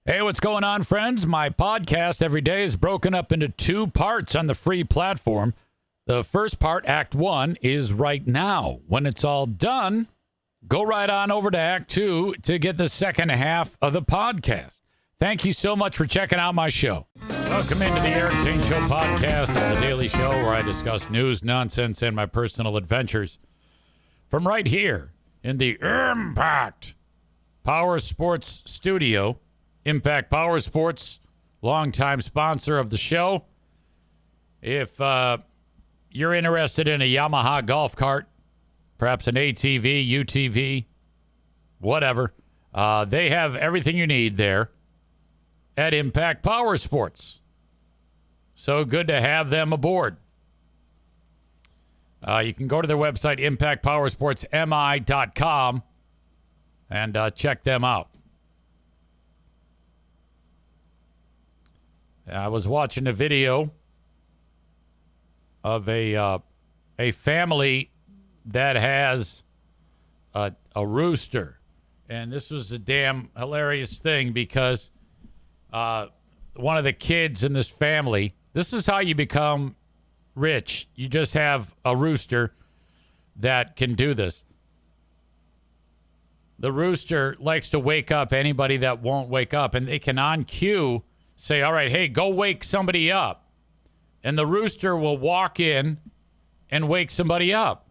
Hey, what's going on, friends? My podcast every day is broken up into two parts on the free platform. The first part, Act 1, is right now. When it's all done, go right on over to Act 2 to get the second half of the podcast. Thank you so much for checking out my show. Welcome into the Eric Zane Show podcast. It's a daily show where I discuss news, nonsense, and my personal adventures from right here in the Impact Power Sports Studio. Impact Power Sports, longtime sponsor of the show. If you're interested in a Yamaha golf cart, perhaps an ATV, UTV, whatever, they have everything you need there at Impact Power Sports. So good to have them aboard. You can go to their website, impactpowersportsmi.com, and check them out. I was watching a video of a family that has a rooster. And this was a damn hilarious thing because one of the kids in this family, this is how you become rich. You just have a rooster that can do this. The rooster likes to wake up anybody that won't wake up, and they can on cue say, all right, hey, go wake somebody up. And the rooster will walk in and wake somebody up.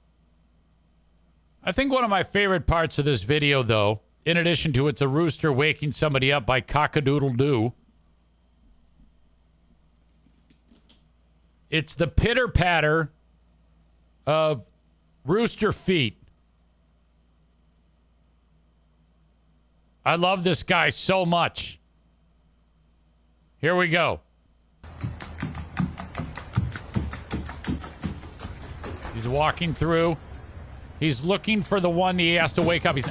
I think one of my favorite parts of this video, though, in addition to it's a rooster waking somebody up by cock-a-doodle-doo, it's the pitter-patter of rooster feet. I love this guy so much. Here we go. He's walking through. He's looking for the one he has to wake up. He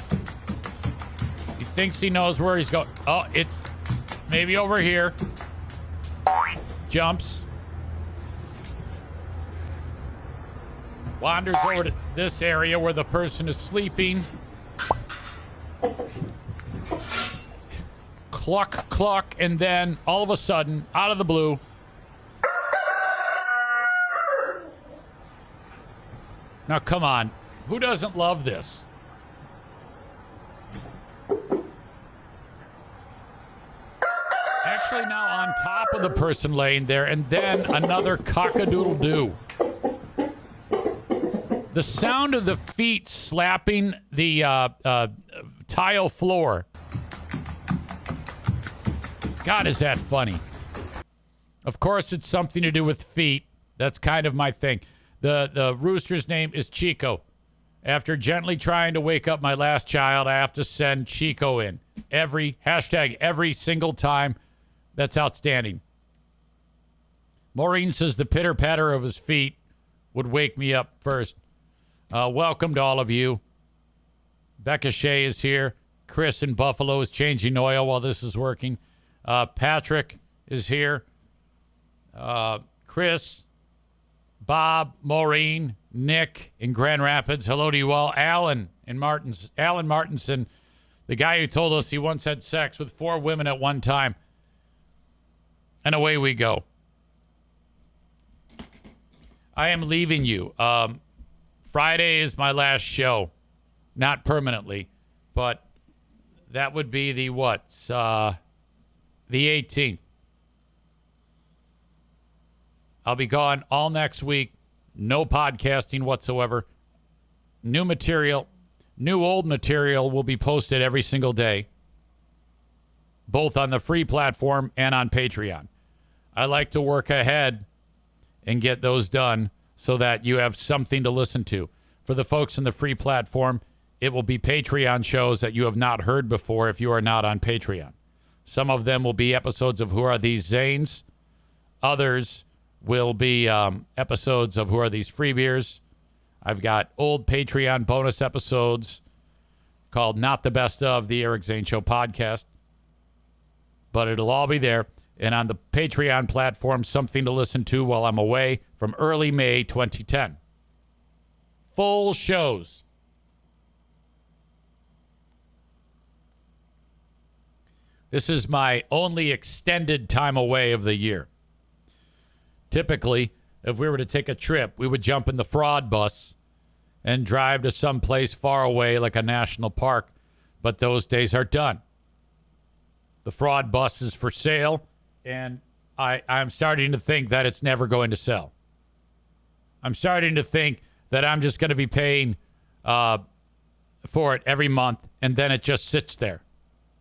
thinks he knows where he's going. Oh, it's maybe over here. Jumps. Wanders over to this area where the person is sleeping. Cluck, cluck, and then all of a sudden, out of the blue, now come on, who doesn't love this? Actually now on top of the person laying there, and then another cock-a-doodle-doo. The sound of the feet slapping the tile floor. God, is that funny. Of course, it's something to do with feet. That's kind of my thing. The rooster's name is Chico. After gently trying to wake up my last child, I have to send Chico in. Every single time. That's outstanding. Maureen says the pitter-patter of his feet would wake me up first. Welcome to all of you. Becca Shea is here. Chris in Buffalo is changing oil while this is working. Patrick is here. Chris, Bob, Maureen, Nick in Grand Rapids. Hello to you all. Alan Martinson, the guy who told us he once had sex with 4 women at one time. And away we go. I am leaving you. Friday is my last show. Not permanently, but that would be the what? The 18th. I'll be gone all next week. No podcasting whatsoever. New old material will be posted every single day, both on the free platform and on Patreon. I like to work ahead and get those done so that you have something to listen to. For the folks in the free platform, it will be Patreon shows that you have not heard before if you are not on Patreon. Some of them will be episodes of Who Are These Zanes? Others will be episodes of Who Are These Free Beers? I've got old Patreon bonus episodes called Not the Best of the Eric Zane Show podcast. But it'll all be there. And on the Patreon platform, something to listen to while I'm away from early May 2010. Full shows. This is my only extended time away of the year. Typically, if we were to take a trip, we would jump in the fraud bus and drive to some place far away like a national park. But those days are done. The fraud bus is for sale, and I'm starting to think that it's never going to sell. I'm starting to think that I'm just going to be paying for it every month, and then it just sits there,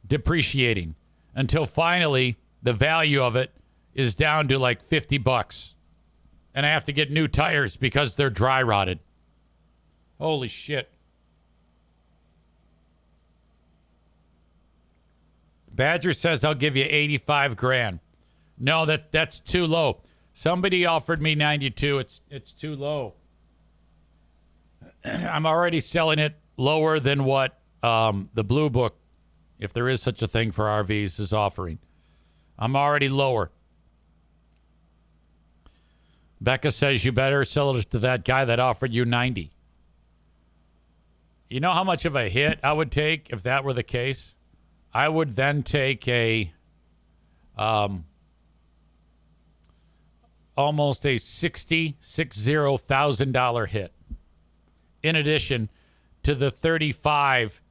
depreciating, until finally the value of it is down to like $50. And I have to get new tires because they're dry rotted. Holy shit. Badger says I'll give you 85 grand. No, that's too low. Somebody offered me 92. It's too low. I'm already selling it lower than what the Blue Book, if there is such a thing for RVs, is offering. I'm already lower. Becca says you better sell it to that guy that offered you 90. You know how much of a hit I would take if that were the case? I would then take a almost a $60,000 hit. In addition to the 35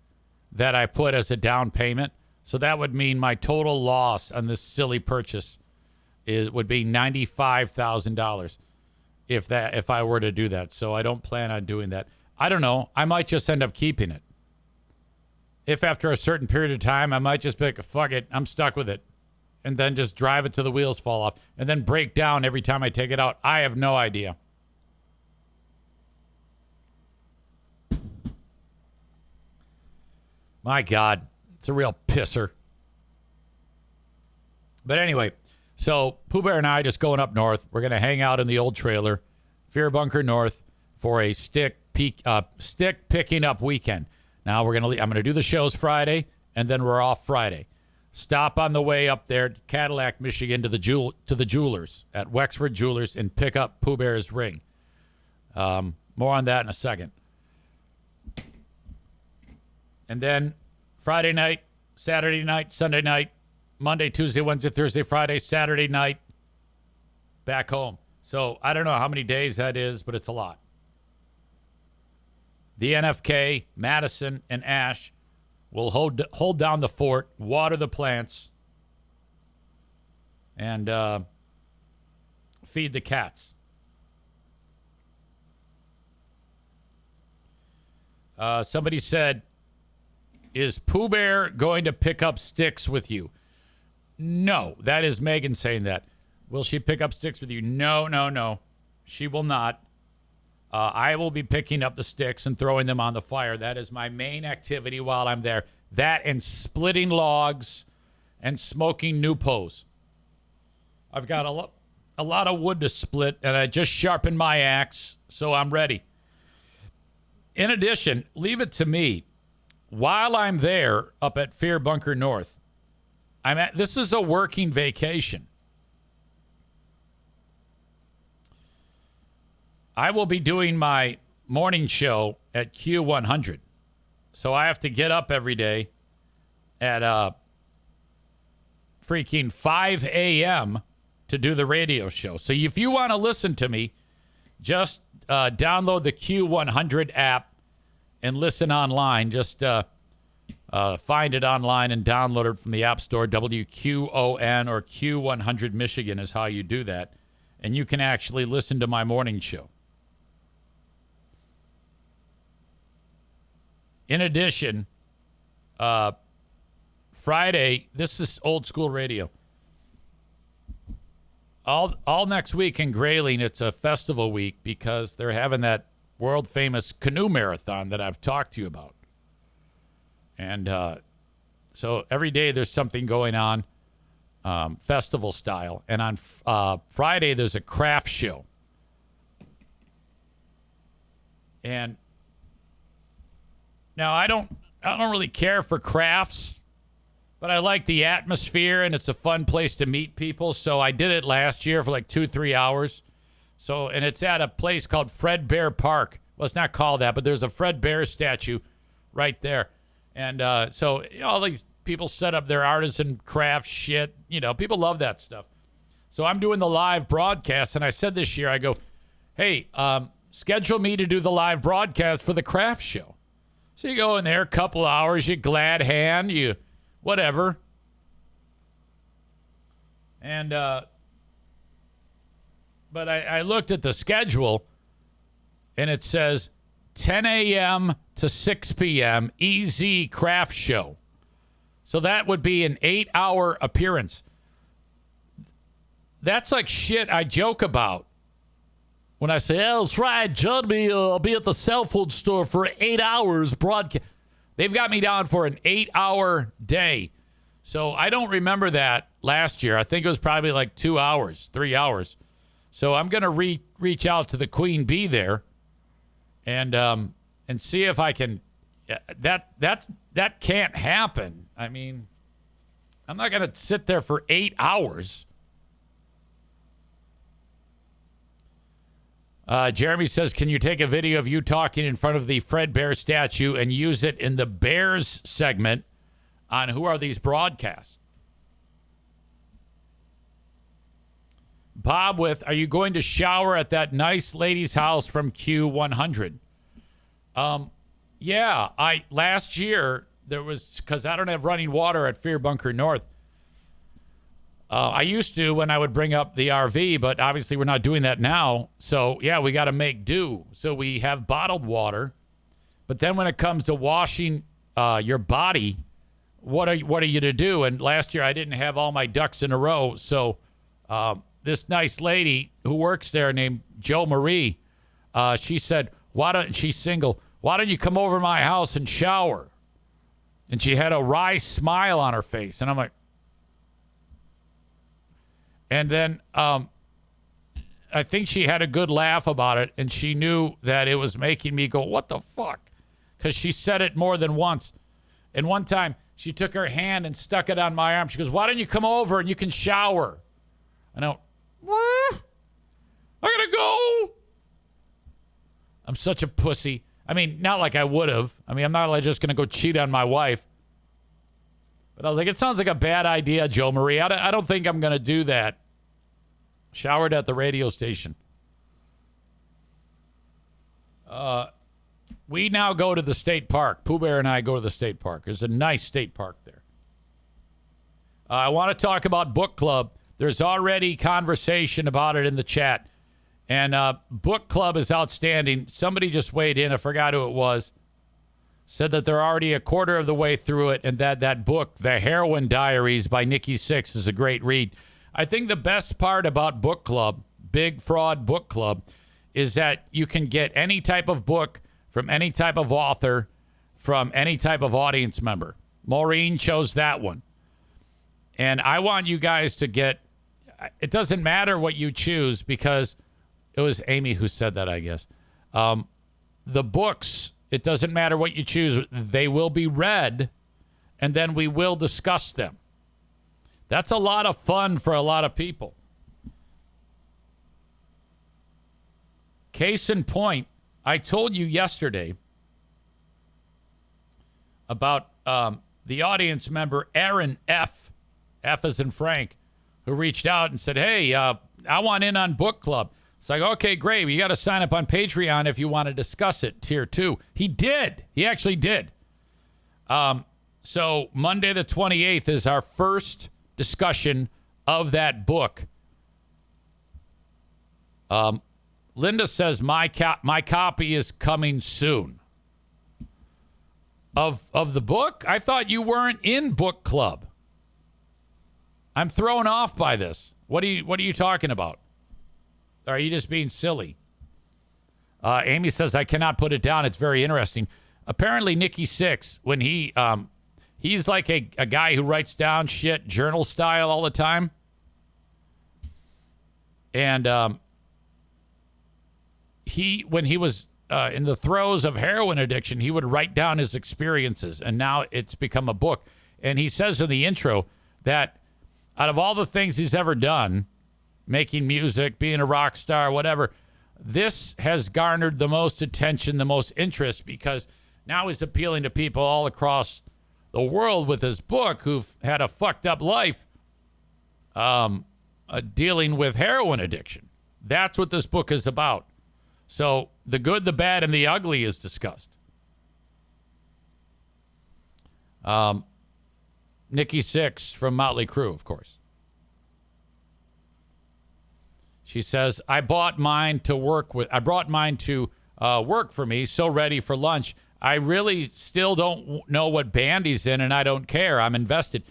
that I put as a down payment. So that would mean my total loss on this silly purchase would be $95,000 if I were to do that. So I don't plan on doing that. I don't know. I might just end up keeping it. If after a certain period of time, I might just be like, fuck it, I'm stuck with it. And then just drive it till the wheels fall off. And then break down every time I take it out. I have no idea. My God, it's a real pisser. But anyway, so Pooh Bear and I just going up north. We're going to hang out in the old trailer, Fear Bunker North, for a stick picking up weekend. Now I'm going to do the shows Friday, and then we're off Friday. Stop on the way up there to Cadillac, Michigan, to the jewelers at Wexford Jewelers and pick up Pooh Bear's ring. More on that in a second. And then Friday night, Saturday night, Sunday night, Monday, Tuesday, Wednesday, Thursday, Friday, Saturday night, back home. So I don't know how many days that is, but it's a lot. The NFK, Madison, and Ash will hold down the fort, water the plants, and feed the cats. Somebody said, is Pooh Bear going to pick up sticks with you? No, that is Megan saying that. Will she pick up sticks with you? No. She will not. I will be picking up the sticks and throwing them on the fire. That is my main activity while I'm there. That and splitting logs and smoking Newpos. I've got a lot of wood to split, and I just sharpened my axe, so I'm ready. In addition, leave it to me. While I'm there up at Fear Bunker North, this is a working vacation. I will be doing my morning show at Q100. So I have to get up every day at freaking 5 a.m. to do the radio show. So if you want to listen to me, just download the Q100 app and listen online. Just find it online and download it from the App Store. WQON or Q100 Michigan is how you do that. And you can actually listen to my morning show. In addition, Friday, this is old school radio. All next week in Grayling, it's a festival week because they're having that world famous canoe marathon that I've talked to you about. And so every day there's something going on, festival style. And on Friday, there's a craft show. And now, I don't really care for crafts, but I like the atmosphere, and it's a fun place to meet people. So I did it last year for like 2-3 hours. And it's at a place called Fred Bear Park. Well, it's not called that, but there's a Fred Bear statue right there. And so all these people set up their artisan craft shit. You know, people love that stuff. So I'm doing the live broadcast, and I said this year, I go, hey, schedule me to do the live broadcast for the craft show. So you go in there, a couple hours, you glad hand, you whatever. And, but I looked at the schedule, and it says 10 a.m. to 6 p.m. EZ Craft Show. So that would be an 8-hour appearance. That's like shit I joke about when I say, oh, that's right, join me. I'll be at the cell phone store for 8 hours broadcast. They've got me down for an 8-hour day. So I don't remember that last year. I think it was probably like 2 hours, 3 hours. So I'm going to reach out to the Queen Bee there and see if I can. That can't happen. I mean, I'm not going to sit there for 8 hours. Jeremy says, can you take a video of you talking in front of the Fred Bear statue and use it in the Bears segment on Who Are These Broadcasts? Bob with, are you going to shower at that nice lady's house from Q100? Yeah, last year there was, because I don't have running water at Fear Bunker North. I used to when I would bring up the RV, but obviously we're not doing that now. So, yeah, we got to make do. So we have bottled water. But then when it comes to washing your body, what are you to do? And last year I didn't have all my ducks in a row. So this nice lady who works there named Joe Marie, she said, she's single. Why don't you come over to my house and shower? And she had a wry smile on her face. And I'm like, and then I think she had a good laugh about it, and she knew that it was making me go, what the fuck? Because she said it more than once. And one time, she took her hand and stuck it on my arm. She goes, why don't you come over and you can shower? And I went, what? I gotta go. I'm such a pussy. I mean, not like I would have. I mean, I'm not like just going to go cheat on my wife. But I was like, it sounds like a bad idea, Joe Marie. I don't think I'm going to do that. Showered at the radio station. We now go to the state park. Pooh Bear and I go to the state park. There's a nice state park there. I want to talk about book club. There's already conversation about it in the chat. And book club is outstanding. Somebody just weighed in. I forgot who it was. Said that they're already a quarter of the way through it, and that book, The Heroin Diaries by Nikki Sixx, is a great read. I think the best part about book club, Big Fraud Book Club, is that you can get any type of book from any type of author from any type of audience member. Maureen chose that one. And I want you guys to get, it doesn't matter what you choose, because it was Amy who said that, I guess. The books, it doesn't matter what you choose. They will be read, and then we will discuss them. That's a lot of fun for a lot of people. Case in point, I told you yesterday about the audience member, Aaron F. F as in Frank, who reached out and said, hey, I want in on book club. It's like, okay, great. You got to sign up on Patreon if you want to discuss it, tier 2. He did. He actually did. So Monday the 28th is our first discussion of that book. Linda says my copy is coming soon. Of the book? I thought you weren't in book club. I'm thrown off by this. What are you talking about? Are you just being silly? Amy says, I cannot put it down. It's very interesting. Apparently, Nikki Sixx, when he's like a guy who writes down shit journal style all the time. And when he was in the throes of heroin addiction, he would write down his experiences. And now it's become a book. And he says in the intro that out of all the things he's ever done, making music, being a rock star, whatever, this has garnered the most attention, the most interest, because now he's appealing to people all across the world with his book who've had a fucked up life dealing with heroin addiction. That's what this book is about. So the good, the bad, and the ugly is discussed. Nikki Sixx from Motley Crue, of course. She says, I brought mine to work for me, so ready for lunch. I really still don't know what band he's in, and I don't care. I'm invested.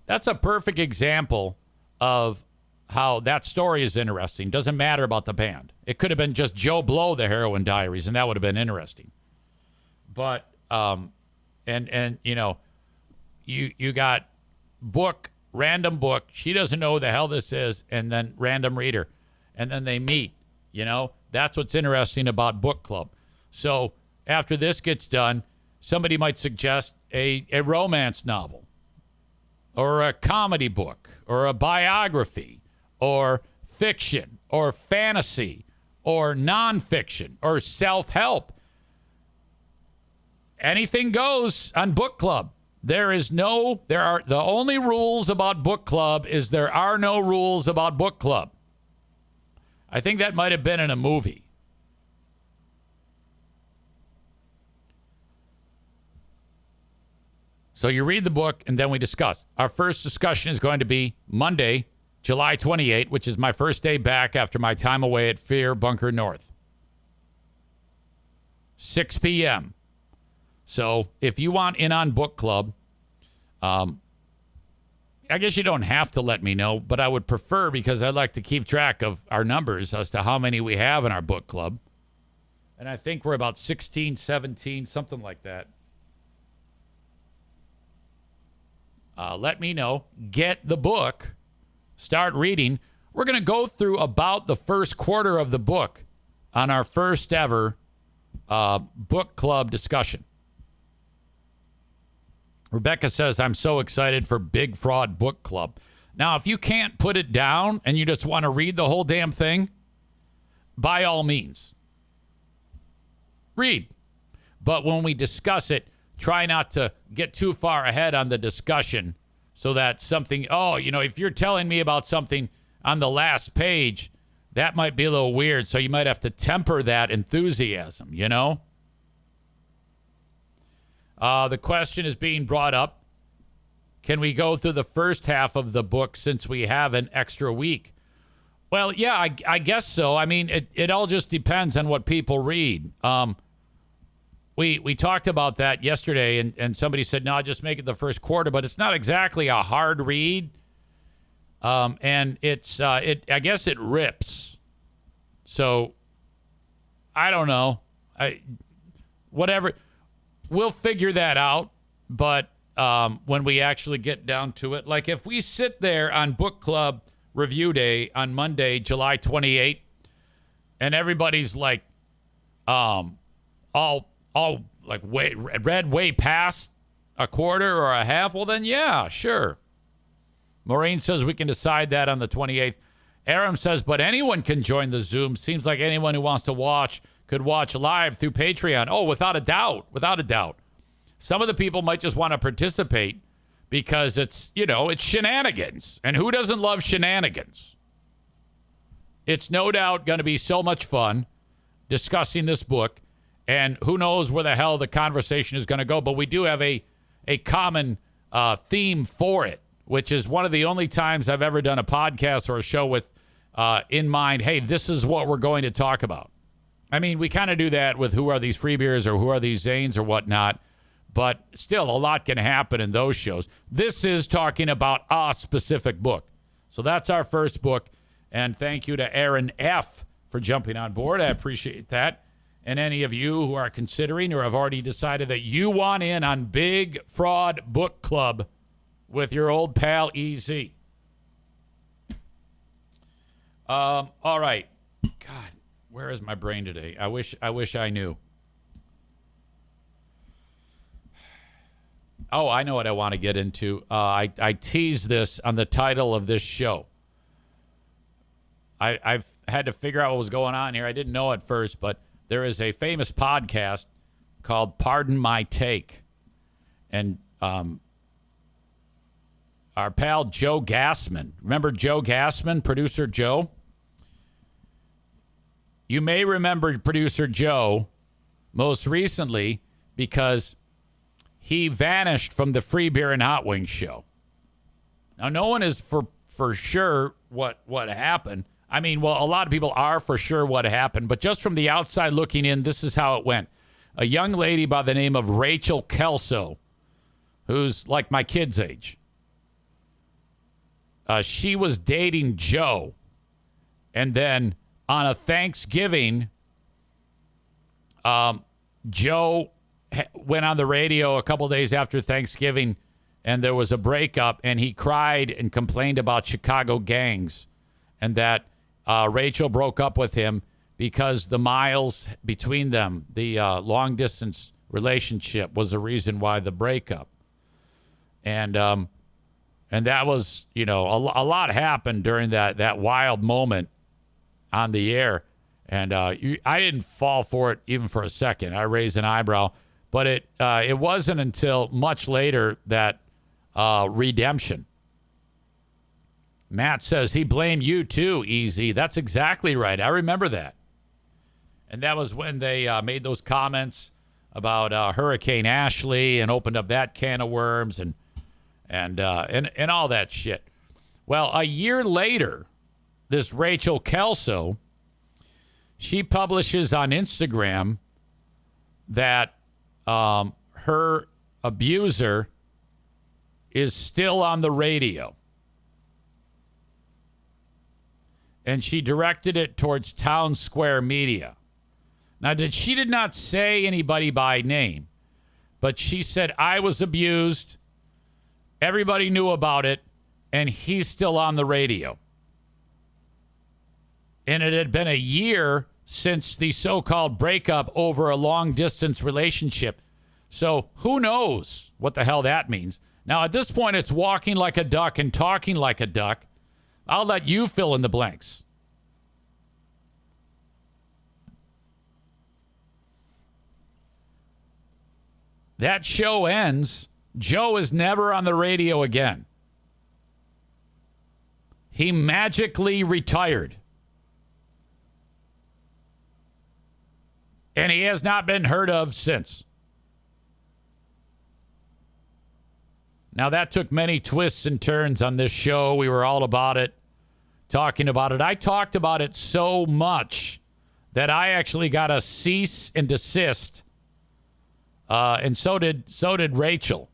That's a perfect example of how that story is interesting. Doesn't matter about the band. It could have been just Joe Blow, the Heroin Diaries, and that would have been interesting. But, and you know, you got book, random book. She doesn't know who the hell this is, and then random reader. And then they meet, you know. That's what's interesting about book club. So after this gets done, somebody might suggest a romance novel or a comedy book or a biography or fiction or fantasy or nonfiction or self-help. Anything goes on book club. The only rules about book club is there are no rules about book club. I think that might have been in a movie. So you read the book, and then we discuss. Our first discussion is going to be Monday, July 28th, which is my first day back after my time away at Fear Bunker North. 6 p.m. So if you want in on book club, I guess you don't have to let me know, but I would prefer, because I'd like to keep track of our numbers as to how many we have in our book club. And I think we're about 16, 17, something like that. Let me know. Get the book. Start reading. We're going to go through about the first quarter of the book on our first ever book club discussion. Rebecca says, I'm so excited for Big Fraud Book Club. Now, if you can't put it down and you just want to read the whole damn thing, by all means, read. But when we discuss it, try not to get too far ahead on the discussion so that something, if you're telling me about something on the last page, that might be a little weird. So you might have to temper that enthusiasm, you know? The question is being brought up. Can we go through the first half of the book since we have an extra week? Well, yeah, I guess so. I mean, it all just depends on what people read. We talked about that yesterday, and somebody said, no, just make it the first quarter, but it's not exactly a hard read. And I guess it rips. So I don't know. Whatever. We'll figure that out, but when we actually get down to it, like if we sit there on book club review day on Monday, July 28th, and everybody's like, all like read way past a quarter or a half, well then yeah, sure. Maureen says we can decide that on the 28th. Aram says, but anyone can join the Zoom. Seems like anyone who wants to watch could watch live through Patreon. Oh, without a doubt. Some of the people might just want to participate because it's shenanigans. And who doesn't love shenanigans? It's no doubt going to be so much fun discussing this book. And who knows where the hell the conversation is going to go. But we do have a common theme for it, which is one of the only times I've ever done a podcast or a show with in mind, hey, this is what we're going to talk about. I mean, we kind of do that with who are these free beers or who are these Zanes or whatnot, but still a lot can happen in those shows. This is talking about a specific book. So that's our first book, and thank you to Aaron F. for jumping on board. I appreciate that. And any of you who are considering or have already decided that you want in on Big Fraud Book Club with your old pal EZ. All right. God. Where is my brain today? I wish I knew. Oh, I know what I want to get into. I teased this on the title of this show. I've had to figure out what was going on here. I didn't know at first, but there is a famous podcast called Pardon My Take. And our pal Joe Gassmann. Remember Joe Gassmann, producer Joe? You may remember producer Joe most recently because he vanished from the Free Beer and Hot Wings show. Now, no one is for sure what happened. I mean, well, a lot of people are for sure what happened, but just from the outside looking in, this is how it went. A young lady by the name of Rachel Kelso, who's like my kid's age. She was dating Joe. And then on a Thanksgiving, Joe went on the radio a couple days after Thanksgiving, and there was a breakup, and he cried and complained about Chicago gangs, and that Rachel broke up with him because the miles between them, the long-distance relationship, was the reason why the breakup. And that was, a lot happened during that wild moment on the air. And I didn't fall for it even for a second. I raised an eyebrow. But it wasn't until much later that redemption. Matt says he blamed you too, Easy. That's exactly right. I remember that. And that was when they made those comments about Hurricane Ashley and opened up that can of worms and all that shit. Well, a year later, this Rachel Kelso, she publishes on Instagram that her abuser is still on the radio. And she directed it towards Town Square Media. Now, she did not say anybody by name, but she said, I was abused. Everybody knew about it, and he's still on the radio. And it had been a year since the so-called breakup over a long-distance relationship. So who knows what the hell that means? Now, at this point, it's walking like a duck and talking like a duck. I'll let you fill in the blanks. That show ends. Joe is never on the radio again. He magically retired. And he has not been heard of since. Now, that took many twists and turns on this show. We were all about it, talking about it. I talked about it so much that I actually got a cease and desist. And so did Rachel.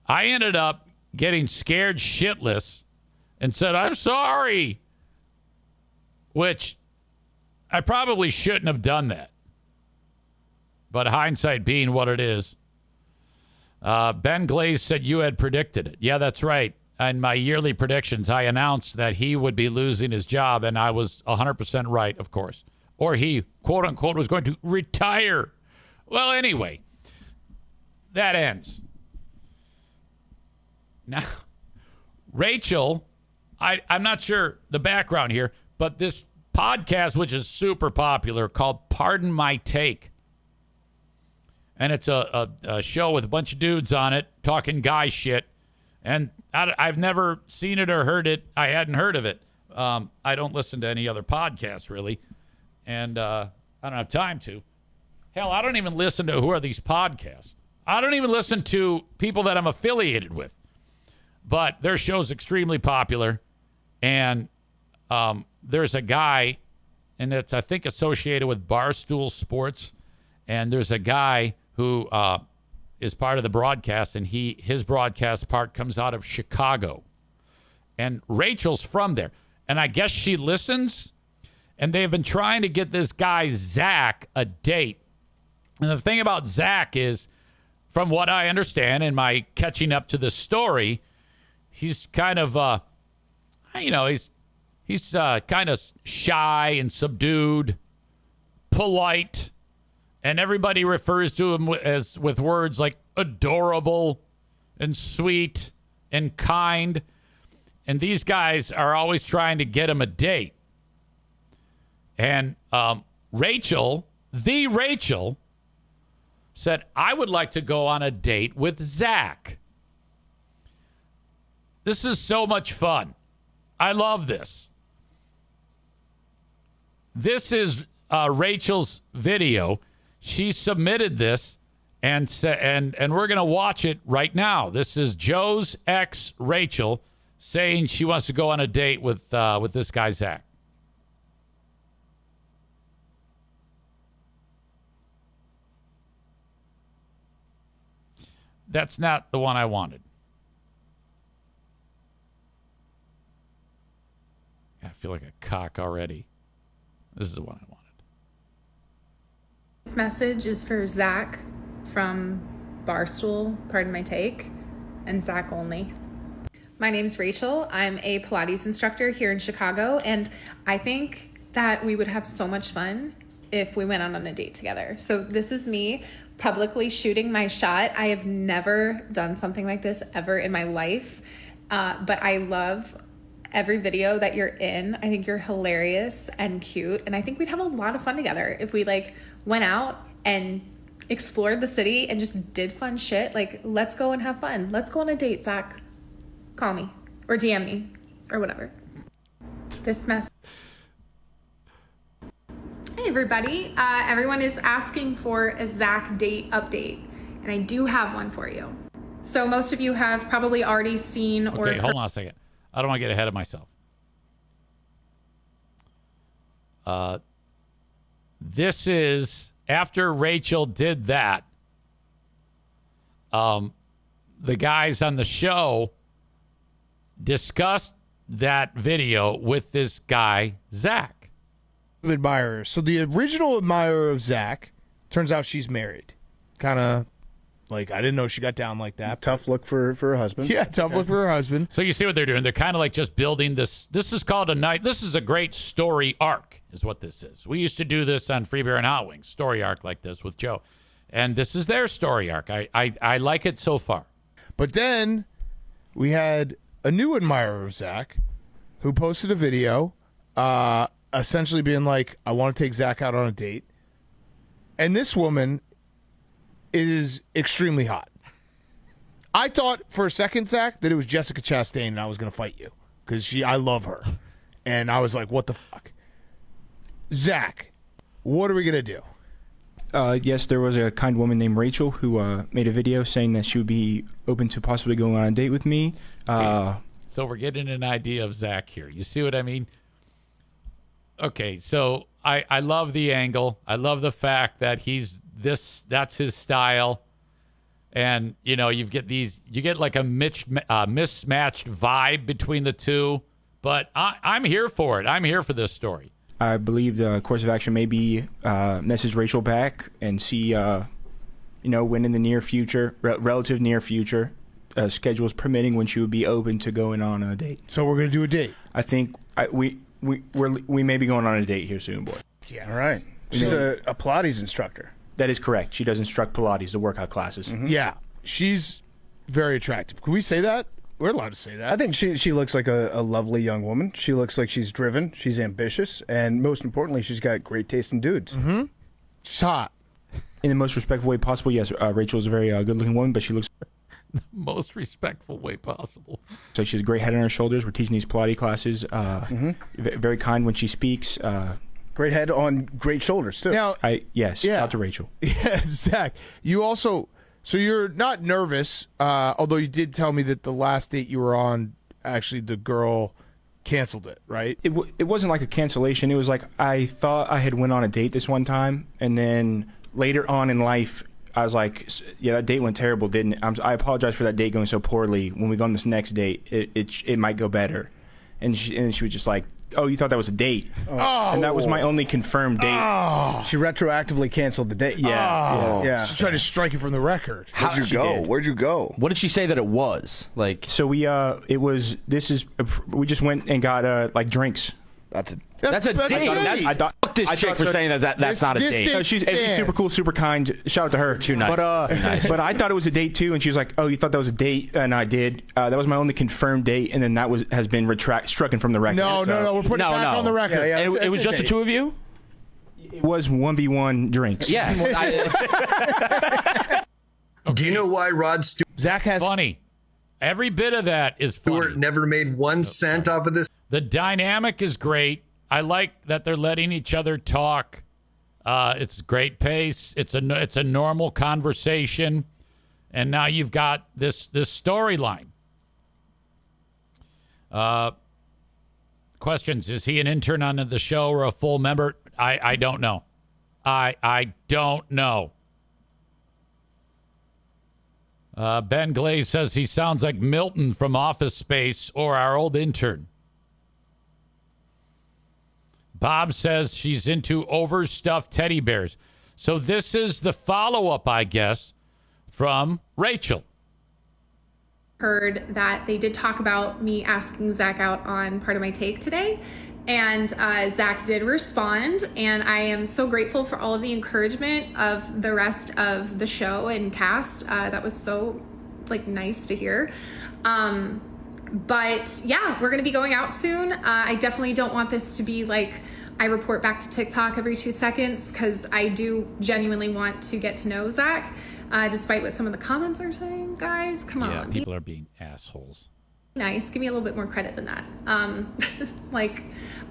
I ended up getting scared shitless and said, I'm sorry. Which I probably shouldn't have done that. But hindsight being what it is. Ben Glaze said you had predicted it. Yeah, that's right. In my yearly predictions, I announced that he would be losing his job, and I was 100% right, of course. Or he, quote unquote, was going to retire. Well, anyway, that ends. Now, Rachel, I'm not sure the background here, but this podcast, which is super popular, called Pardon My Take. And it's a show with a bunch of dudes on it talking guy shit. And I've never seen it or heard it. I hadn't heard of it. I don't listen to any other podcasts, really. And I don't have time to. Hell, I don't even listen to who are these podcasts. I don't even listen to people that I'm affiliated with. But their show's extremely popular. And there's a guy, and it's, I think, associated with Barstool Sports. And there's a guy who is part of the broadcast, and his broadcast part comes out of Chicago. And Rachel's from there. And I guess she listens. And they've been trying to get this guy, Zach, a date. And the thing about Zach is, from what I understand in my catching up to the story, he's kind of, he's kind of shy and subdued, polite. And everybody refers to him with words like adorable and sweet and kind. And these guys are always trying to get him a date. And Rachel, said, I would like to go on a date with Zach. This is so much fun. I love this. This is Rachel's video. She submitted this, and we're going to watch it right now. This is Joe's ex, Rachel, saying she wants to go on a date with this guy, Zach. That's not the one I wanted. I feel like a cock already. This is the one I wanted. This message is for Zach from Barstool, pardon my take, and Zach only. My name's Rachel. I'm a Pilates instructor here in Chicago, and I think that we would have so much fun if we went on a date together. So this is me publicly shooting my shot. I have never done something like this ever in my life, but I love every video that you're in. I think you're hilarious and cute, and I think we'd have a lot of fun together if we went out and explored the city and just did fun shit. Let's go and have fun. Let's go on a date, Zach. Call me or DM me or whatever. This mess. Hey everybody, everyone is asking for a Zach date update, and I do have one for you. So most of you have probably already seen or... Okay, hold on a second. I don't want to get ahead of myself. This is after Rachel did that. The guys on the show discussed that video with this guy, Zach. Admirers. So the original admirer of Zach, turns out she's married. Kind of I didn't know she got down like that. Tough look for her husband. Yeah, tough look for her husband. So you see what they're doing. They're kind of just building this. This is called this is a great story arc is what this is. We used to do this on Free Beer and Hot Wings, story arc like this with Joe. And this is their story arc. I like it so far. But then we had a new admirer of Zach who posted a video essentially being like, I want to take Zach out on a date. And this woman is extremely hot. I thought for a second, Zach, that it was Jessica Chastain and I was going to fight you because I love her. And I was like, what the fuck? Zach, what are we going to do? Yes, there was a kind woman named Rachel who made a video saying that she would be open to possibly going on a date with me. Okay. So we're getting an idea of Zach here. You see what I mean? Okay, so I love the angle. I love the fact that that's his style. And, you get like a mismatched vibe between the two. But I'm here for it. I'm here for this story. I believe the course of action may be message Rachel back and see, when in the near future, relative near future, schedules permitting, when she would be open to going on a date. So we're going to do a date. I think we may be going on a date here soon, boy. Yeah. All right. She's a Pilates instructor. That is correct. She does instruct Pilates, the workout classes. Mm-hmm. Yeah. She's very attractive. Can we say that? We're allowed to say that. I think she looks like a lovely young woman. She looks like she's driven. She's ambitious. And most importantly, she's got great taste in dudes. Mm-hmm. She's hot. In the most respectful way possible, yes. Rachel is a very good-looking woman, but she looks... the most respectful way possible. So she has a great head on her shoulders. We're teaching these Pilates classes. Very kind when she speaks. Great head on great shoulders, too. Now, out to Rachel. Yeah, Zach, you also... So you're not nervous, although you did tell me that the last date you were on, actually the girl canceled it, right? It wasn't like a cancellation. It was like I thought I had went on a date this one time, and then later on in life, I was like, yeah, that date went terrible, didn't it? I apologize for that date going so poorly. When we go on this next date, it might go better. And she was just like, oh, you thought that was a date? Oh. And that was my only confirmed date. Oh. She retroactively canceled the date. Yeah. She tried to strike it from the record. Where'd you go? Where'd you go? What did she say that it was? So we just went and got drinks. That's a date. I thought fuck this chick for saying that's not a date. No, she's super cool, super kind. Shout out to her. Too nice. But I thought it was a date too, and she was like, "Oh, you thought that was a date?" And I did. That was my only confirmed date, and then that has been stricken from the record. No, we're putting it back on the record. Yeah, it was just the two of you. It was 1v1 drinks. Yes. Do you know why Rod Stewart Zach has Funny. Every bit of that is funny. never made 1 cent off of this? The dynamic is great. I like that they're letting each other talk. It's great pace. It's a normal conversation, and now you've got this storyline. Questions: is he an intern on the show or a full member? I don't know. I don't know. Ben Glaze says he sounds like Milton from Office Space or our old intern. Bob says she's into overstuffed teddy bears. So this is the follow-up, I guess, from Rachel. Heard that they did talk about me asking Zach out on Part of My Take today. And Zach did respond. And I am so grateful for all of the encouragement of the rest of the show and cast. That was so nice to hear. But yeah, we're going to be going out soon. I definitely don't want this to be I report back to TikTok every 2 seconds, because I do genuinely want to get to know Zach, despite what some of the comments are saying. Guys, come on. Yeah, people are being assholes. Nice. Give me a little bit more credit than that.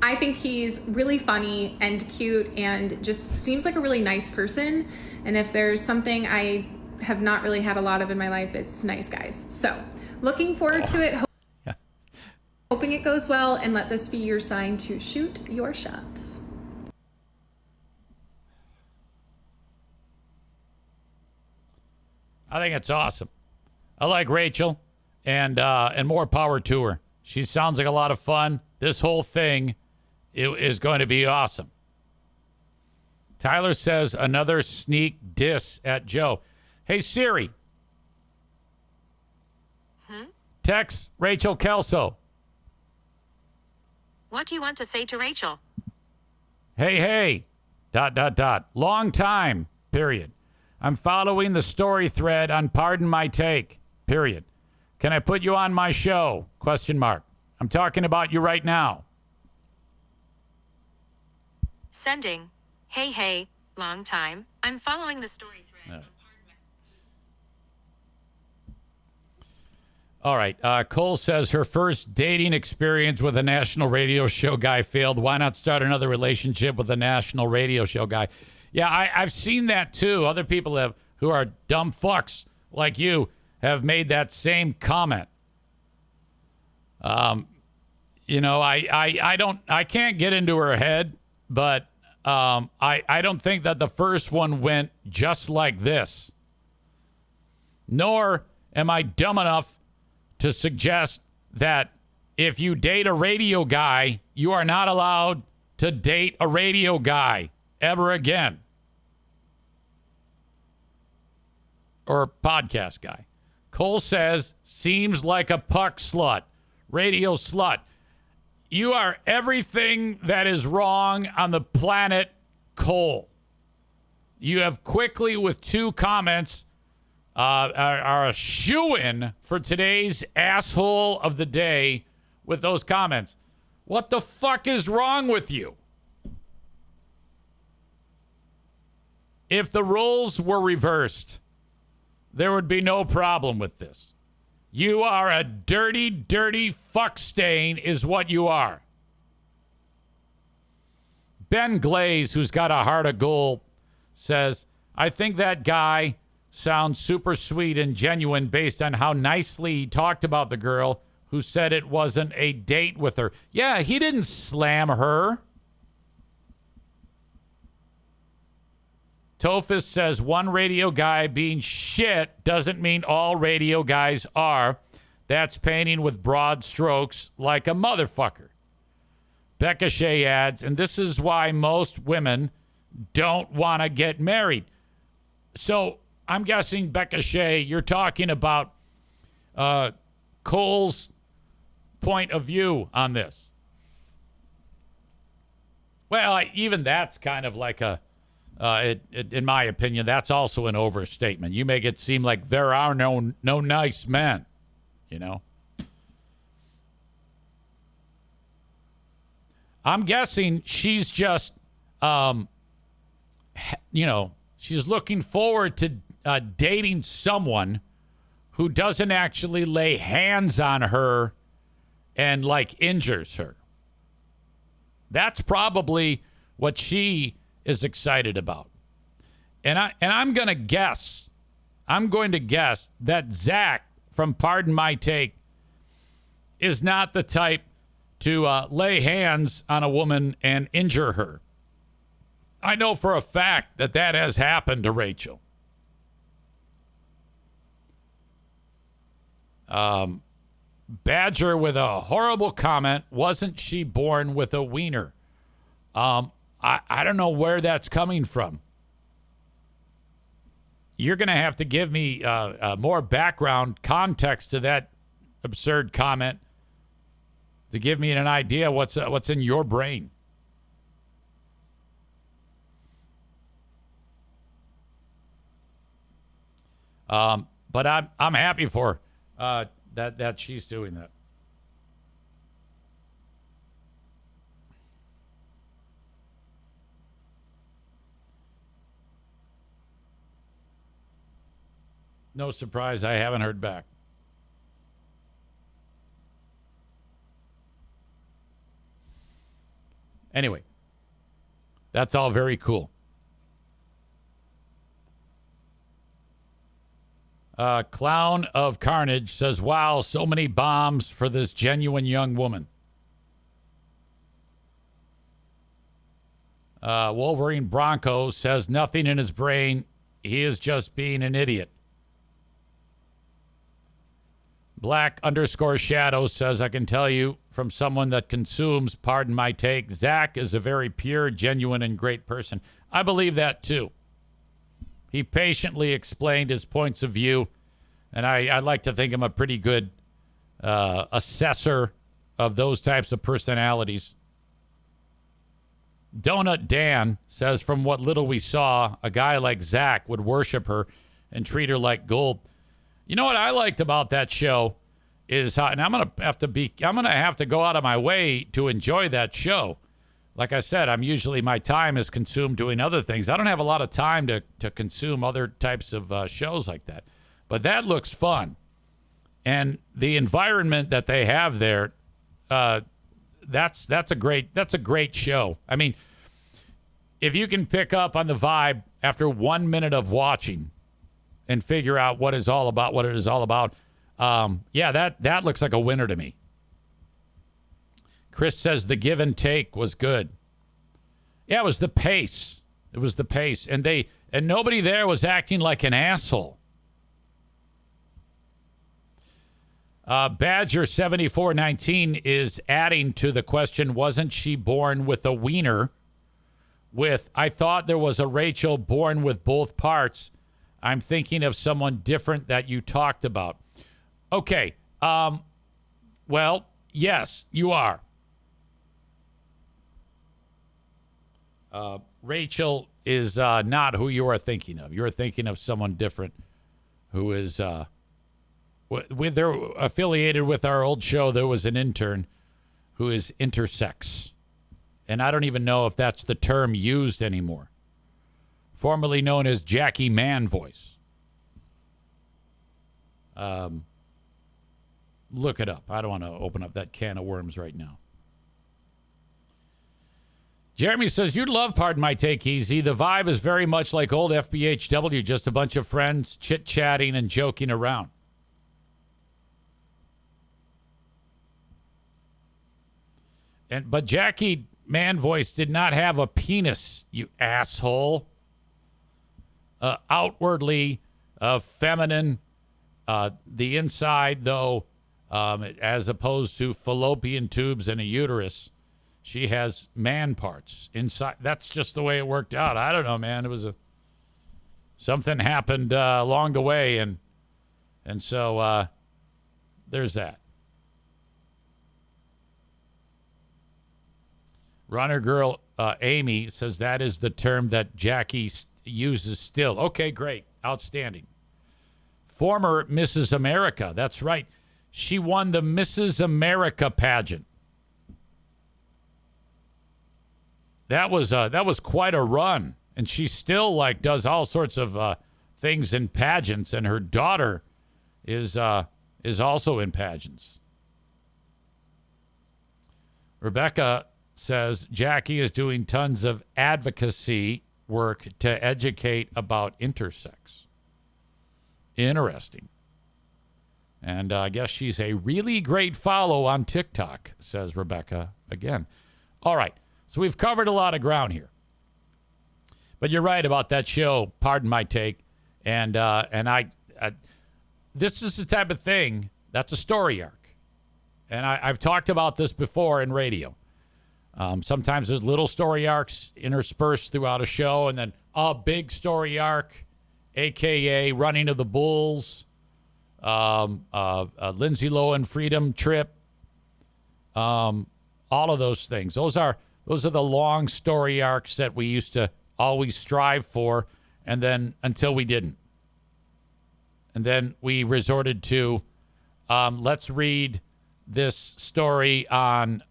I think he's really funny and cute and just seems like a really nice person. And if there's something I have not really had a lot of in my life, it's nice guys. So looking forward to it. Hoping it goes well, and let this be your sign to shoot your shots. I think it's awesome. I like Rachel, and more power to her. She sounds like a lot of fun. This whole thing is going to be awesome. Tyler says another sneak diss at Joe. Hey, Siri. Text Rachel Kelso. What do you want to say to Rachel? Hey. ... Long time. Period. I'm following the story thread on Pardon My Take. Period. Can I put you on my show? ? I'm talking about you right now. Sending. Hey, long time. I'm following the story thread. All right. Cole says her first dating experience with a national radio show guy failed. Why not start another relationship with a national radio show guy? Yeah, I've seen that too. Other people who are dumb fucks like you have made that same comment. I can't get into her head, but I don't think that the first one went just like this. Nor am I dumb enough to suggest that if you date a radio guy, you are not allowed to date a radio guy ever again. Or podcast guy. Cole says, seems like a puck slut, radio slut. You are everything that is wrong on the planet, Cole. You have quickly, with 2 comments, are a shoo-in for today's asshole of the day with those comments. What the fuck is wrong with you? If the roles were reversed, there would be no problem with this. You are a dirty, dirty fuck stain is what you are. Ben Glaze, who's got a heart of gold, says, I think that guy sounds super sweet and genuine based on how nicely he talked about the girl who said it wasn't a date with her. Yeah, he didn't slam her. Tophus says one radio guy being shit doesn't mean all radio guys are. That's painting with broad strokes like a motherfucker. Becca Shea adds, and this is why most women don't want to get married. So I'm guessing, Becca Shea, you're talking about Cole's point of view on this. Well, even that's kind of like in my opinion, that's also an overstatement. You make it seem like there are no nice men, you know? I'm guessing she's just she's looking forward to dating someone who doesn't actually lay hands on her and injures her. That's probably what she is excited about. And I'm going to guess that Zach from Pardon My Take is not the type to lay hands on a woman and injure her. I know for a fact that has happened to Rachel. Badger with a horrible comment. Wasn't she born with a wiener? I don't know where that's coming from. You're going to have to give me more background context to that absurd comment to give me an idea what's in your brain. But I'm happy for that she's doing that. No surprise, I haven't heard back. Anyway, that's all very cool. Clown of Carnage says, wow, so many bombs for this genuine young woman. Wolverine Bronco says, nothing in his brain. He is just being an idiot. Black_Shadow says, I can tell you from someone that consumes Pardon My Take, Zach is a very pure, genuine, and great person. I believe that, too. He patiently explained his points of view, and I like to think I'm a pretty good assessor of those types of personalities. Donut Dan says, from what little we saw, a guy like Zach would worship her and treat her like gold. You know what I liked about that show is how, and I'm gonna have to go out of my way to enjoy that show. Like I said, my time is consumed doing other things. I don't have a lot of time to consume other types of shows like that. But that looks fun, and the environment that they have there, that's a great show. I mean, if you can pick up on the vibe after 1 minute of watching and figure out what it is all about, that looks like a winner to me. Chris says the give and take was good. Yeah, it was the pace. And nobody there was acting like an asshole. Badger 7419 is adding to the question, wasn't she born with a wiener? I thought there was a Rachel born with both parts. I'm thinking of someone different that you talked about. Okay. Well, yes, you are. Rachel is not who you are thinking of. You're thinking of someone different who is they're affiliated with our old show. There was an intern who is intersex. And I don't even know if that's the term used anymore. Formerly known as Jackie Man Voice. Look it up. I don't want to open up that can of worms right now. Jeremy says, you'd love Pardon My Take, Easy. The vibe is very much like old FBHW, just a bunch of friends chit-chatting and joking around. But Jackie Man Voice did not have a penis, you asshole. Outwardly feminine. The inside, though, as opposed to fallopian tubes and a uterus, she has man parts inside. That's just the way it worked out. I don't know, man. It was something happened along the way, and so there's that. Runner girl Amy says that is the term that Jackie uses still. Okay, great. Outstanding. Former Mrs. America. That's right. She won the Mrs. America pageant. That was quite a run And she still like does all sorts of things in pageants, and her daughter is also in pageants. Rebecca says Jackie is doing tons of advocacy work to educate about intersex. Interesting. And I guess she's a really great follow on TikTok, says Rebecca again. All right. So we've covered a lot of ground here. But you're right about that show, Pardon My Take. And I this is the type of thing that's a story arc. And I've talked about this before in radio. Sometimes there's little story arcs interspersed throughout a show, and then a big story arc, a.k.a. running of the bulls, Lindsay Lohan freedom trip, all of those things. Those are the long story arcs that we used to always strive for, and then until we didn't. And then we resorted to, let's read this story on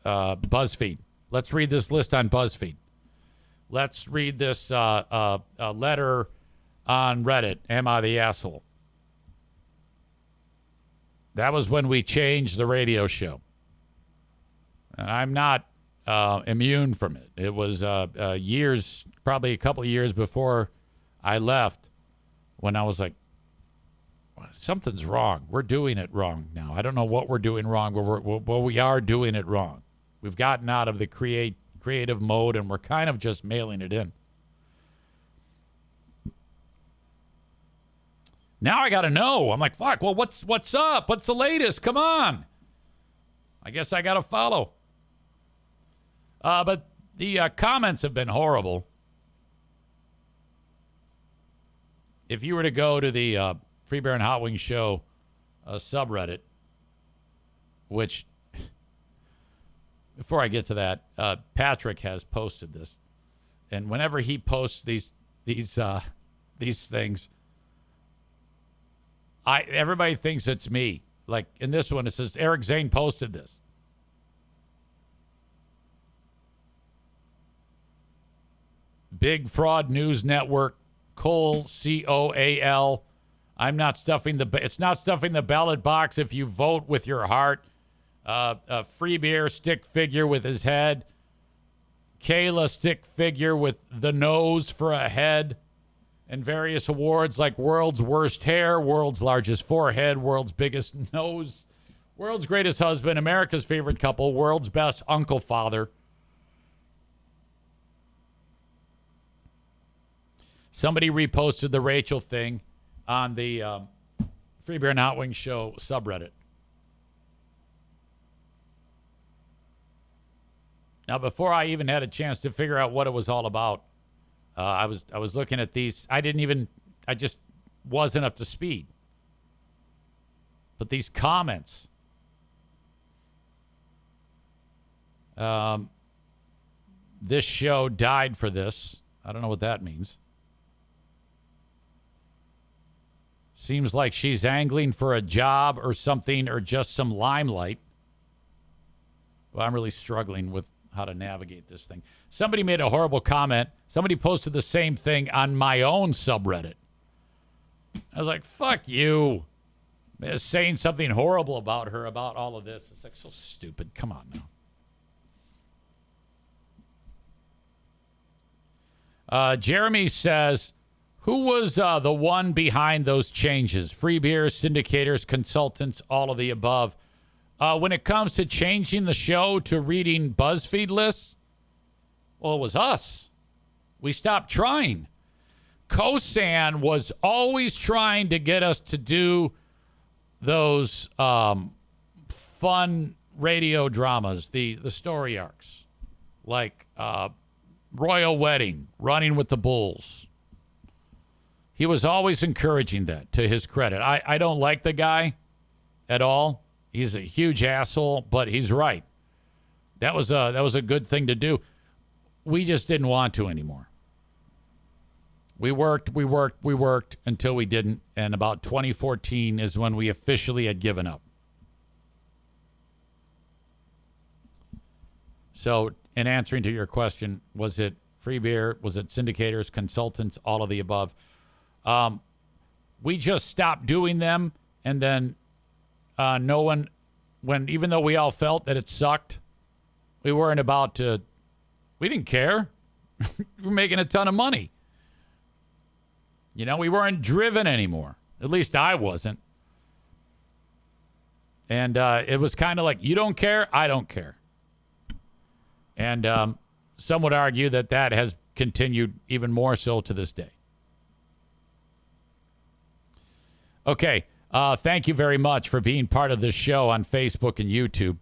BuzzFeed. Let's read this list on BuzzFeed. Let's read this letter on Reddit. Am I the asshole? That was when we changed the radio show. And I'm not immune from it. It was years, probably a couple of years before I left, when I was like, something's wrong. We're doing it wrong now. I don't know what we're doing wrong, but we are doing it wrong. We've gotten out of the creative mode, and we're kind of just mailing it in. Now I got to know. I'm like, fuck, well, what's up? What's the latest? Come on. I guess I got to follow. But the comments have been horrible. If you were to go to the Free Bear and Hot Wings Show subreddit, which, before I get to that, Patrick has posted this, and whenever he posts these things, everybody thinks it's me. Like in this one, it says Eric Zane posted this. Big Fraud News Network, Cole, COAL. I'm not stuffing it's not stuffing the ballot box if you vote with your heart. Free Beer stick figure with his head. Kayla stick figure with the nose for a head. And various awards like World's Worst Hair, World's Largest Forehead, World's Biggest Nose, World's Greatest Husband, America's Favorite Couple, World's Best Uncle Father. Somebody reposted the Rachel thing on the Free Beer and Hot Wings Show subreddit. Now, before I even had a chance to figure out what it was all about, I was looking at these. I just wasn't up to speed. But these comments, this show died for this. I don't know what that means. Seems like she's angling for a job or something, or just some limelight. Well, I'm really struggling with how to navigate this thing. Somebody made a horrible comment. Somebody posted the same thing on my own subreddit. I was like, fuck you. Saying something horrible about her, about all of this. It's like so stupid. Come on now. Jeremy says, who was the one behind those changes? Free beers, syndicators, consultants, all of the above. When it comes to changing the show to reading BuzzFeed lists, well, it was us. We stopped trying. Kosan was always trying to get us to do those fun radio dramas, the story arcs, like Royal Wedding, Running with the Bulls. He was always encouraging that, to his credit. I don't like the guy at all. He's a huge asshole, but he's right. That was a good thing to do. We just didn't want to anymore. We worked until we didn't, and about 2014 is when we officially had given up. So, in answering to your question, was it free beer. Was it syndicators, consultants, all of the above? We just stopped doing them, and then no one, even though we all felt that it sucked, we weren't about to, we didn't care. We were making a ton of money. We weren't driven anymore. At least I wasn't. And it was kind of like, you don't care, I don't care. And some would argue that has continued even more so to this day. Okay, thank you very much for being part of this show on Facebook and YouTube.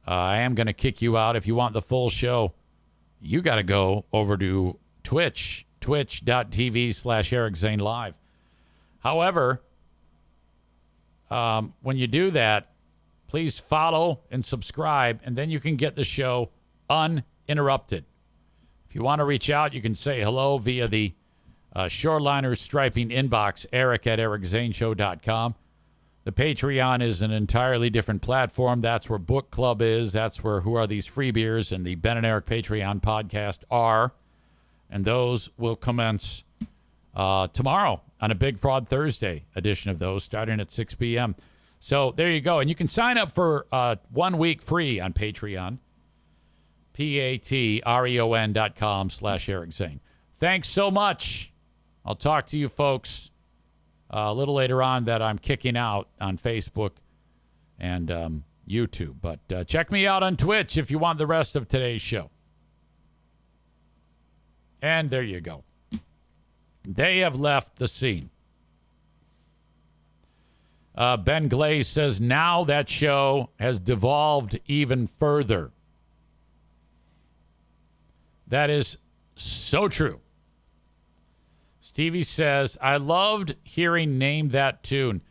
I am going to kick you out. If you want the full show, you got to go over to Twitch, twitch.tv/Eric Zane Live. However, when you do that, please follow and subscribe, and then you can get the show uninterrupted. If you want to reach out, you can say hello via the Shoreliner Striping inbox, eric@ericzaneshow.com. The Patreon is an entirely different platform. That's where Book Club is. That's where Who Are These Free Beers and the Ben and Eric Patreon podcast are. And those will commence tomorrow on a Big Fraud Thursday edition of those, starting at 6 p.m. So there you go. And you can sign up for 1 week free on Patreon. patreon.com/Eric Zane. Thanks so much. I'll talk to you folks a little later on that I'm kicking out on Facebook and YouTube. But check me out on Twitch if you want the rest of today's show. And there you go. They have left the scene. Ben Glaze says now that show has devolved even further. That is so true. Stevie says, I loved hearing Name That Tune.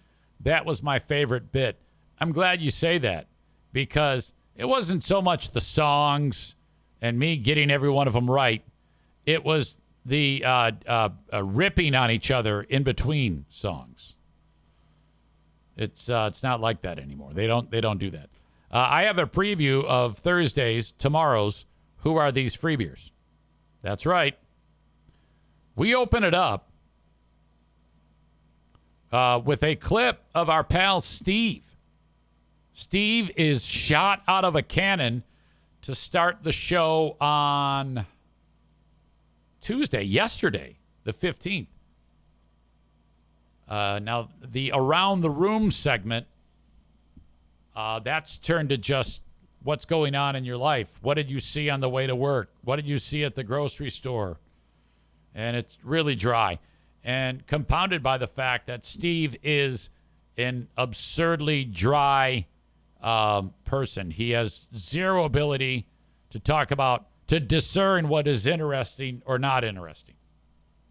That was my favorite bit. I'm glad you say that because it wasn't so much the songs and me getting every one of them right. It was the ripping on each other in between songs. It's not like that anymore. They don't do that. I have a preview of tomorrow's Who Are These Free Beers? That's right. We open it up with a clip of our pal Steve. Steve is shot out of a cannon to start the show on yesterday, the 15th. Now, the Around the Room segment, that's turned to just what's going on in your life. What did you see on the way to work? What did you see at the grocery store? And it's really dry. And compounded by the fact that Steve is an absurdly dry person. He has zero ability to to discern what is interesting or not interesting.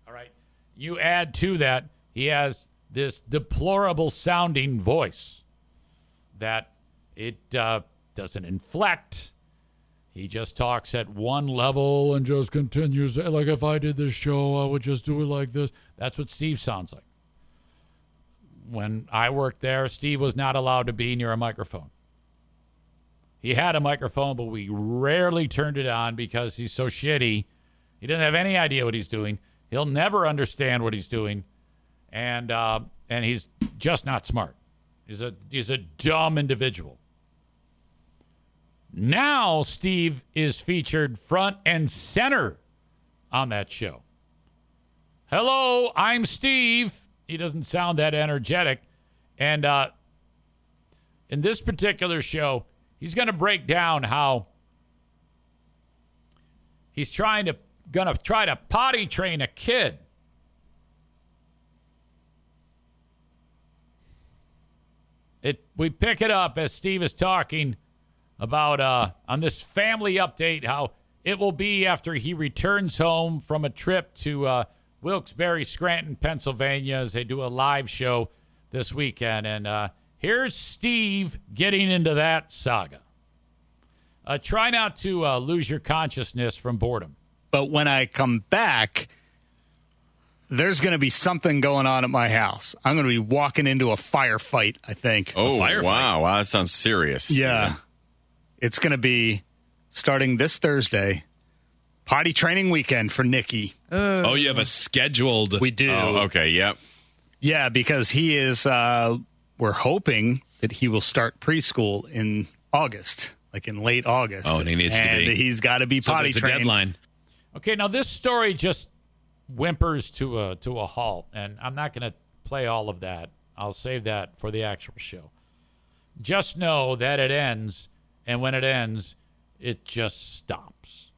All right. You add to that, he has this deplorable sounding voice that it doesn't inflect. He just talks at one level and just continues. Like if I did this show, I would just do it like this. That's what Steve sounds like. When I worked there, Steve was not allowed to be near a microphone. He had a microphone, but we rarely turned it on because he's so shitty. He doesn't have any idea what he's doing. He'll never understand what he's doing. And he's just not smart. He's a dumb individual. Now Steve is featured front and center on that show. Hello, I'm Steve. He doesn't sound that energetic. And in this particular show, he's going to break down how he's going to try to potty train a kid. We pick it up as Steve is talking about on this family update how it will be after he returns home from a trip to Wilkes-Barre, Scranton, Pennsylvania, as they do a live show this weekend. And here's Steve getting into that saga. Try not to lose your consciousness from boredom. But when I come back, there's going to be something going on at my house. I'm going to be walking into a firefight, I think. Oh, wow. Wow, that sounds serious. Yeah. It's going to be starting this Thursday. Potty training weekend for Nikki. Oh, you have a scheduled. We do. Oh, okay. Yep. Yeah, because he is, we're hoping that he will start preschool in August, like in late August. Oh, and he needs to be. And he's got to be potty there's a trained. deadline. Okay, now this story just whimpers to a halt, and I'm not going to play all of that. I'll save that for the actual show. Just know that it ends, and when it ends, it just stops.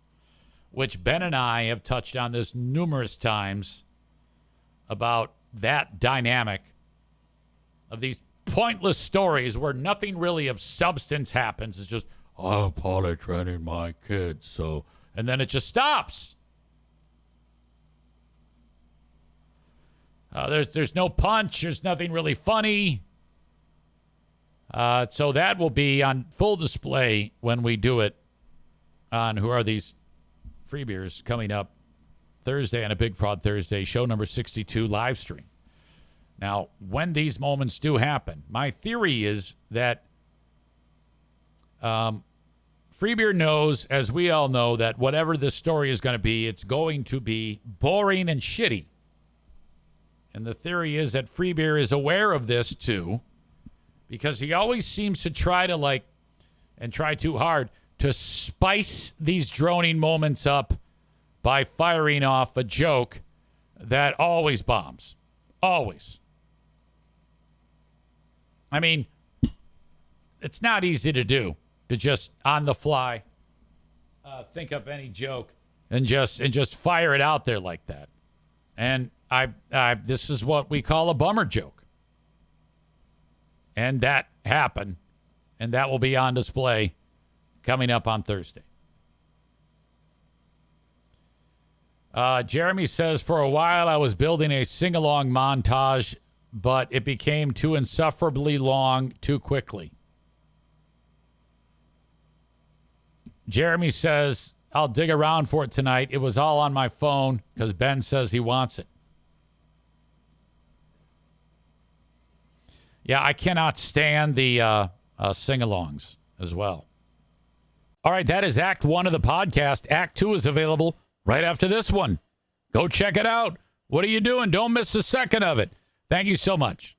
Which Ben and I have touched on this numerous times about that dynamic of these pointless stories where nothing really of substance happens. It's just, I'm potty training my kids, so, and then it just stops. There's no punch. There's nothing really funny. So that will be on full display when we do it on Who Are These Free Beers coming up Thursday on a Big Fraud Thursday, show number 62 live stream. Now, when these moments do happen, my theory is that Free Beer knows, as we all know, that whatever this story is going to be, it's going to be boring and shitty. And the theory is that Free Beer is aware of this too, because he always seems to try too hard to spice these droning moments up by firing off a joke that always bombs. Always. I mean, it's not easy to do, to just on the fly think up any joke and just fire it out there like that. And this is what we call a bummer joke. And that happened, and that will be on display coming up on Thursday. Jeremy says, for a while I was building a sing-along montage, but it became too insufferably long too quickly. Jeremy says, I'll dig around for it tonight. It was all on my phone because Ben says he wants it. Yeah, I cannot stand the sing-alongs as well. All right, that is Act 1 of the podcast. Act 2 is available right after this one. Go check it out. What are you doing? Don't miss a second of it. Thank you so much.